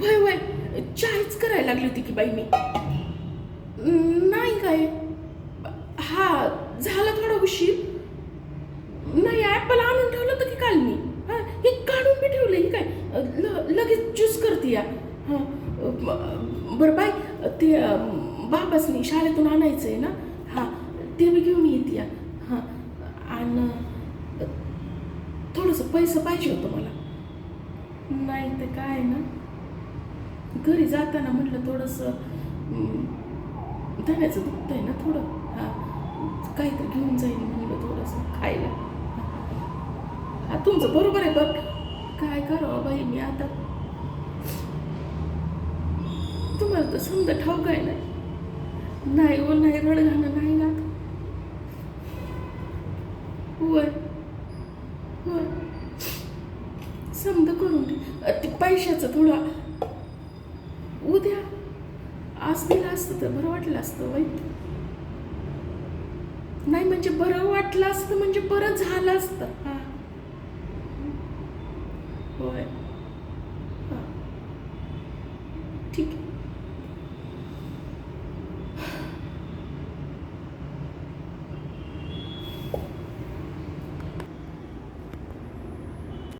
वय वय चहाच करायला लागली होती की बाई मी. नाही काय, हा झाला थोडा उशीर. नाही ॲपल आणून ठेवलं होतं की काल मी. हां हे काढून मी ठेवलं ही काय लगेच ज्यूस करते या. हां बरं बाय ते बाबासनी शाळेतून आणायचं आहे ना. हां ते मी घेऊन येते या. हां आणि थोडंसं पैसे पाहिजे होतं मला. नाही तर काय ना, घरी जाताना म्हटलं थोडंसं धण्याचं दुखतंय ना थोडं. हां काहीतरी घेऊन जाईल म्हणलं थोडंसं खायला. हा तुमचं बरोबर आहे पण काय करावं बाई मी आता. तुम्हाला तर समजा ठाऊक आहे ना. नाही हो नाही रडगाणं नाही ना. होय होय समजा करून ते पैशाचं थोडं उद्या आज दिलं असतं तर बरं वाटलं असतं वाईट. नाही म्हणजे बरं वाटलं असतं म्हणजे बरं झालं असतं. हां होय